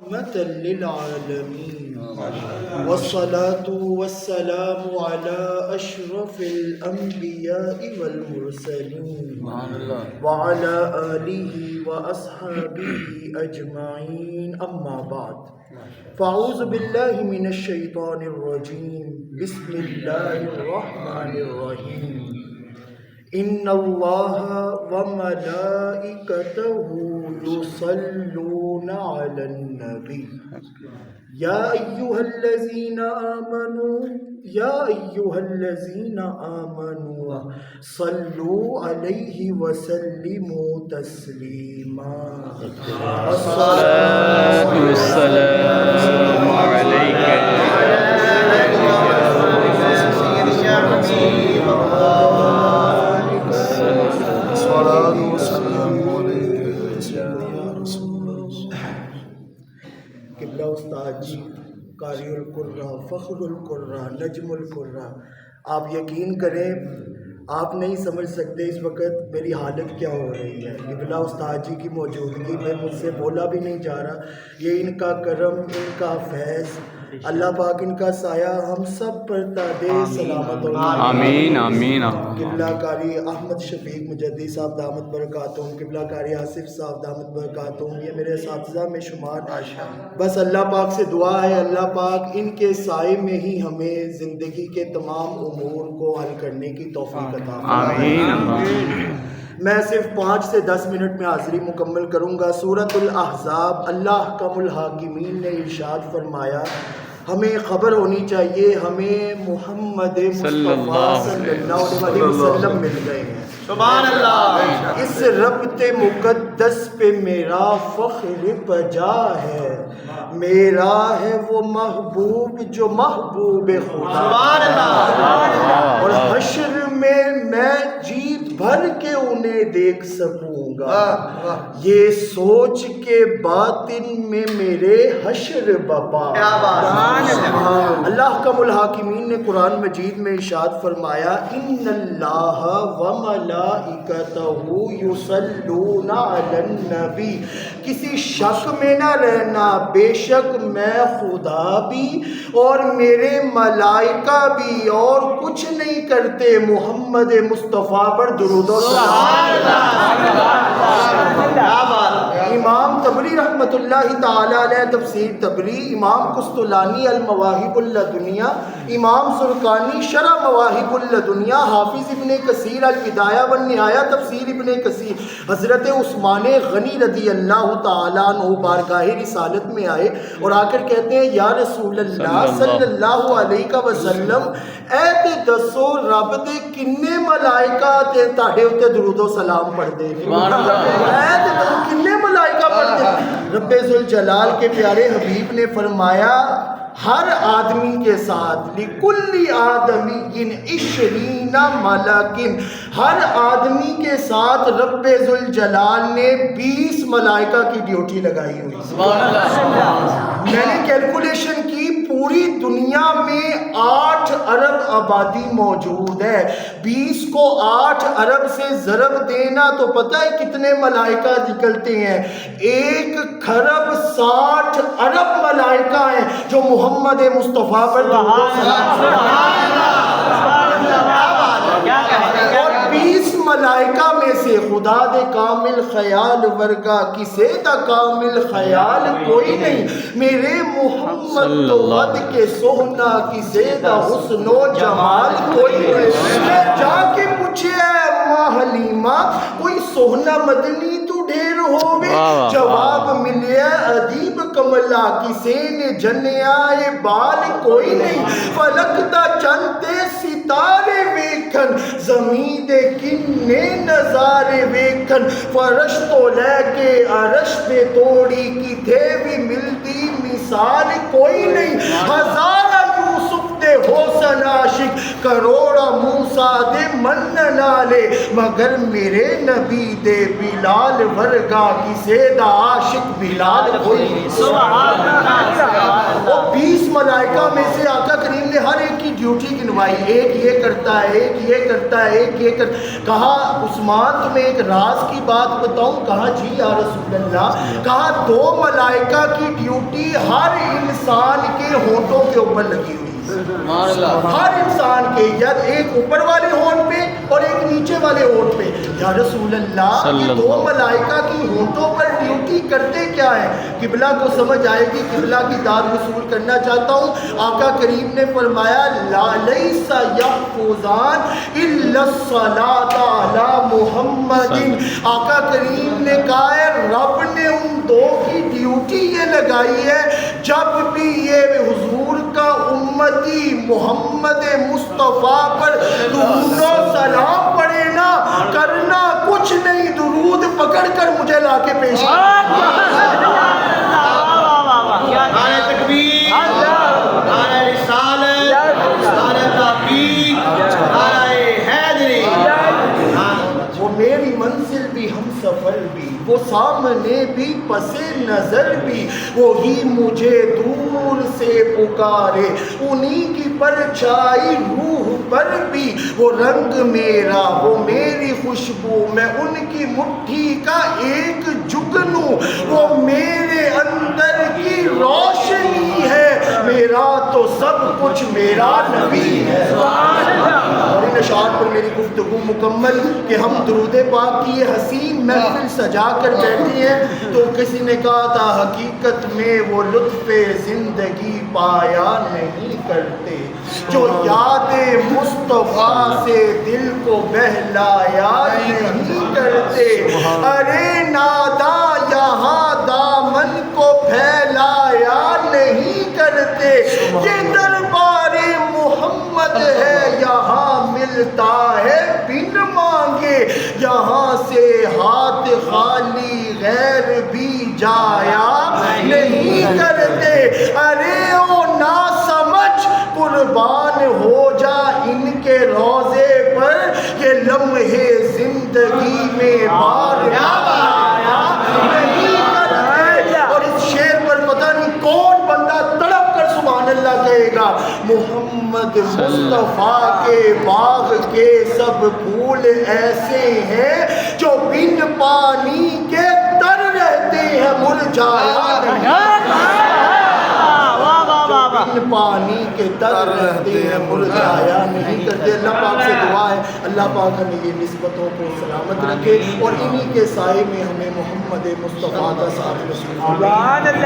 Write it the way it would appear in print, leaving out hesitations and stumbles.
رحمة للعالمين والصلاة والسلام على أشرف الأنبياء والمرسلين وعلى آله وأصحابه أجمعين أما بعد فأعوذ بالله من الشيطان الرجيم بسم الله الرحمن الرحيم إن الله وملائكته يصلون على النبي يا أيها الذين آمنوا صلوا عليه وسلموا تسليما الصلاة والسلام عليك قبلہ استاد جی قاری القرہ فخر القرہ نجم القرہ، آپ یقین کریں آپ نہیں سمجھ سکتے اس وقت میری حالت کیا ہو رہی ہے۔ قبلہ استاد جی کی موجودگی میں مجھ سے بولا بھی نہیں جا رہا، یہ ان کا کرم، ان کا فیض، اللہ پاک ان کا سایہ ہم سب پر دے سلامت و آمین آمین۔ قبلہ قاری احمد شفیق مجدی صاحب دامت برکاتہم، قبلہ قاری آصف صاحب دامت برکاتہم، یہ میرے اساتذہ میں شمار۔ بس اللہ پاک سے دعا ہے اللہ پاک ان کے سائے میں ہی ہمیں زندگی کے تمام امور کو حل کرنے کی توفیق عطا فرمائے۔ میں صرف 5 سے 10 منٹ میں حاضری مکمل کروں گا۔ سورۃ الاحزاب، اللہ احکم الحاکمین نے ارشاد فرمایا ہمیں خبر ہونی چاہیے ہمیں محمد مصطفیٰ صلی اللہ علیہ وسلم مل گئے ہیں۔ سبحان اللہ۔ اس ربط مقدس پہ میرا فخر بجا ہے، میرا ہے وہ محبوب جو محبوب خدا، سبحان اللہ، اور حشر میں میں جی بھر کے انہیں دیکھ سکوں گا، یہ سوچ کے باطن میں میرے حشر بپا۔ اللہ احکم الحاکمین نے قرآن مجید میں ارشاد فرمایا ان اللہ وملائکتہ یصلون علی النبی، کسی شک میں نہ رہنا، بے شک میں خدا بھی اور میرے ملائکہ بھی اور کچھ نہیں کرتے محمد مصطفیٰ پر درود و سلام۔ امام طبری رحمۃ اللہ تعالی علیہ تفسیر طبری، امام قسطلانی المواہب اللدنیہ، امام زرقانی شرح مواہب اللدنیہ، حافظ ابن کثیر البدایہ والنہایہ تفسیر ابن کثیر، حضرت عثمان غنی رضی اللہ تعالیٰ عنہ بارگاہ رسالت میں آئے اور آ کر کہتے ہیں یا رسول اللہ صلی اللہ علیہ وسلم اے تے دسو رب دے کنے ملائکہ تے تاڑے اتے درود و سلام پڑھ دے، اے تے دسو کنے ملائکہ پڑھ دے۔ رب ذوالجلال کے پیارے حبیب نے فرمایا ہر آدمی کے ساتھ لِكُلِّ آدَمِيٍ 20 مَلَكٍ، ہر آدمی کے ساتھ رب ذوالجلال نے 20 ملائکہ کی ڈیوٹی لگائی ہوئی۔ میں نے کیلکولیشن کی پوری دنیا میں 8 ارب آبادی موجود ہے، 20 کو 8 ارب سے ضرب دینا تو پتہ ہے کتنے ملائکہ نکلتے ہیں؟ 1 خرب 60 ارب ملائکہ ہیں جو محمد مصطفیٰ پر درود و سلام، اور 20 ملائکہ میں سے خدا دے کامل خیال ورگا کسے دا کامل خیال کوئی نہیں، میرے محمد تو ود کے سوہنا کسے دا حسن و جمال کوئی نہیں۔ میں جا کے پوچھے ماں حلیمہ کوئی سوہنا مدنی تو ڈھیر ہووے، جواب ملیا ادیب کملا کسے نے جنیا اے بال کوئی نہیں، فلک دا چنتے ستارے ویکھن زمین دے کنے نظارے ویکھن، فرش تو لے کے عرش دے توڑی کتے بھی ملتی مثال کوئی نہیں، ہزارہ یوسف دے حسن عاشق کروڑا موسیٰ دے من نالے، مگر میرے نبی دے بلال ورگا کسے دا عاشق بلال کوئی نہیں۔ اور 20 ملائکہ میں سے آقا کریم نے ہر ایک کی کی ڈیوٹی گنوائی، ایک یہ کرتا ہے، ایک یہ کرتا ہے، ایک یہ کرتا ہے۔ کہا عثمان تمہیں ایک راز کی بات بتاؤں؟ کہا جی یا رسول اللہ۔ کہا 2 ملائکہ کی ڈیوٹی ہر انسان کے ہونٹوں کے اوپر لگی ہوئی، ہر انسان کے، یا ایک اوپر والے ہونٹ پہ اور ایک نیچے والے ہونٹ پہ۔ یا رسول اللہ یہ 2 ملائکہ کی ہونٹوں پر ڈیوٹی کرتے کیا ہے؟ قبلہ کو سمجھ آئے گی، قبلہ کی داد وصول کرنا چاہتا ہوں۔ آقا کریم نے فرمایا لا لیس یحفظان الا الصلاۃ علی محمد۔ آقا کریم نے کہا ہے رب نے ان 2 کی ڈیوٹی یہ لگائی ہے، جب بھی یہ حضور کا امتی محمد مصطفیٰ پر درود و سلام پڑھے نا، کرنا کچھ نہیں، درود پکڑ کر مجھے لا کے پیش نعرہ تکبیر، نعرہ رسالت، نعرہ تحقیق، نعرہ حیدری۔ وہ میری منزل بھی، ہم سفر بھی، وہ سامنے بھی، پس نظر بھی، وہی مجھے دور سے پکارے، انہی کی پرچھائی روح پر بھی، وہ رنگ میرا، وہ میری خوشبو، میں ان کی مٹھی کا ایک جگنوں، وہ میرے اندر کی روشنی ہے، میرا تو سب کچھ میرا نبی ہے۔ اور ان اشعار پر میری گفتگو مکمل کہ ہم درود پاک کی یہ حسین محفل سجا کر بیٹھے ہیں، تو کسی نے کہا تھا حقیقت میں وہ لطف زندگی پایا نہیں کرتے جو یاد مصطفیٰ سے دل کو بہلایا نہیں کرتے۔ ارے نادا یہاں دامن کو پھیلایا نہیں کرتے، یہ دربار محمد ہے یہاں ملتا ہے بن مانگے، یہاں سے ہاتھ خالی غیر بھی جایا نہیں کرتے۔ ارے او نا سمجھ قربان ہو جا ان کے روضے پر، یہ لمحے زندگی میں بار آیا نہیں کرتے۔ اور اس شعر پر پتہ نہیں کون بندہ تڑپ کر سبحان اللہ کہے گا، محمد مصطفیٰ کے باغ کے سب پھول ایسے ہیں جو بن پانی کے تر رہتے ہیں مرجھایا نہیں، بن پانی کے تر رہتے ہیں مرجھایا نہیں کرتے۔ اللہ پاک سے دعا ہے اللہ پاک ہمیں یہ نسبتوں کو سلامت رکھے اور انہی کے سائے میں ہمیں محمد مصطفیٰ کا ساتھ نصیب فرمائے۔